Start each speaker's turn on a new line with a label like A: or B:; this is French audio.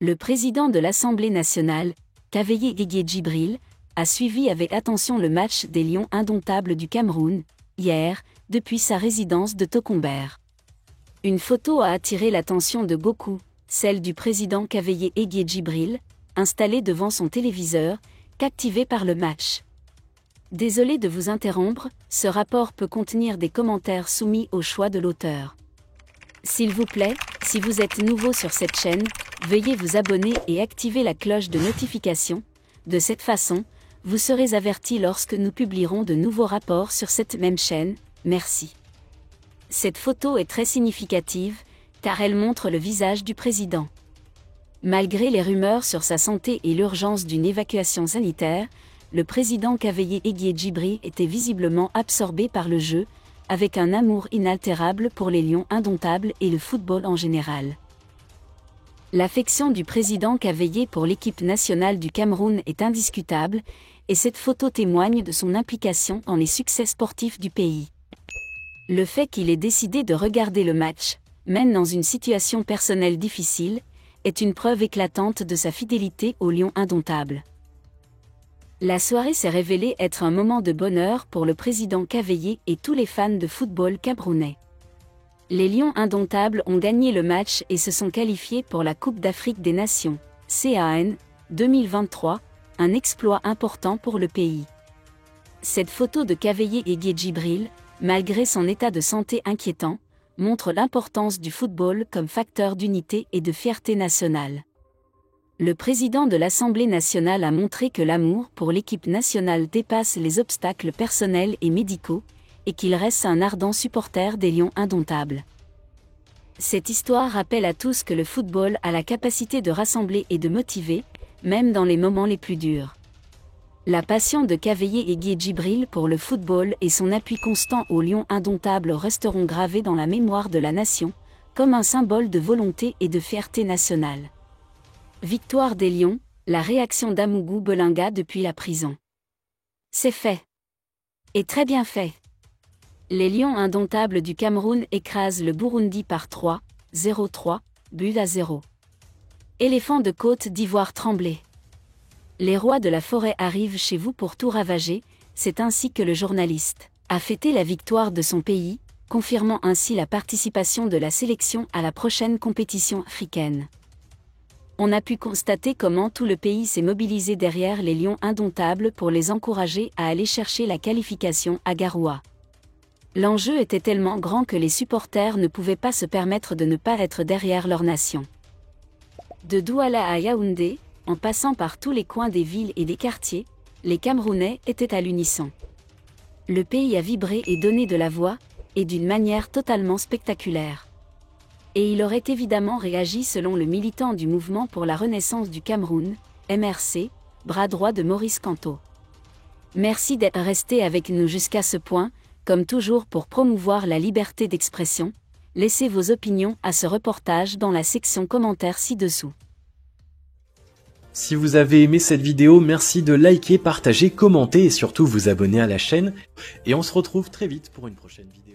A: Le président de l'Assemblée nationale, Kaveye Djibril, a suivi avec attention le match des Lions indomptables du Cameroun, hier, depuis sa résidence de Tokombère. Une photo a attiré l'attention de beaucoup, celle du président Kaveye Djibril, installé devant son téléviseur, captivé par le match. Désolé de vous interrompre, ce rapport peut contenir des commentaires soumis au choix de l'auteur. S'il vous plaît, si vous êtes nouveau sur cette chaîne, veuillez vous abonner et activer la cloche de notification. De cette façon, vous serez averti lorsque nous publierons de nouveaux rapports sur cette même chaîne. Merci. Cette photo est très significative, car elle montre le visage du président. Malgré les rumeurs sur sa santé et l'urgence d'une évacuation sanitaire, le président Kaveye Djibril était visiblement absorbé par le jeu, avec un amour inaltérable pour les Lions indomptables et le football en général. L'affection du président Kaveye pour l'équipe nationale du Cameroun est indiscutable, et cette photo témoigne de son implication dans les succès sportifs du pays. Le fait qu'il ait décidé de regarder le match, même dans une situation personnelle difficile, est une preuve éclatante de sa fidélité aux Lions indomptables. La soirée s'est révélée être un moment de bonheur pour le président Kaveye et tous les fans de football camerounais. Les Lions indomptables ont gagné le match et se sont qualifiés pour la Coupe d'Afrique des Nations, CAN, 2023, un exploit important pour le pays. Cette photo de Kaveye Djibril, malgré son état de santé inquiétant, montre l'importance du football comme facteur d'unité et de fierté nationale. Le président de l'Assemblée nationale a montré que l'amour pour l'équipe nationale dépasse les obstacles personnels et médicaux, et qu'il reste un ardent supporter des Lions indomptables. Cette histoire rappelle à tous que le football a la capacité de rassembler et de motiver, même dans les moments les plus durs. La passion de Kaveye Djibril pour le football et son appui constant aux Lions indomptables resteront gravés dans la mémoire de la nation, comme un symbole de volonté et de fierté nationale. Victoire des Lions, la réaction d'Amougou Belinga depuis la prison. C'est fait. Et très bien fait. Les Lions indomptables du Cameroun écrasent le Burundi par 3-0 buts à 0. Éléphants de Côte d'Ivoire tremblés. Les rois de la forêt arrivent chez vous pour tout ravager, c'est ainsi que le journaliste a fêté la victoire de son pays, confirmant ainsi la participation de la sélection à la prochaine compétition africaine. On a pu constater comment tout le pays s'est mobilisé derrière les Lions indomptables pour les encourager à aller chercher la qualification à Garoua. L'enjeu était tellement grand que les supporters ne pouvaient pas se permettre de ne pas être derrière leur nation. De Douala à Yaoundé, en passant par tous les coins des villes et des quartiers, les Camerounais étaient à l'unisson. Le pays a vibré et donné de la voix, et d'une manière totalement spectaculaire. Et il aurait évidemment réagi selon le militant du Mouvement pour la Renaissance du Cameroun, MRC, bras droit de Maurice Kamto. Merci d'être resté avec nous jusqu'à ce point, comme toujours pour promouvoir la liberté d'expression. Laissez vos opinions à ce reportage dans la section commentaires ci-dessous.
B: Si vous avez aimé cette vidéo, merci de liker, partager, commenter et surtout vous abonner à la chaîne. Et on se retrouve très vite pour une prochaine vidéo.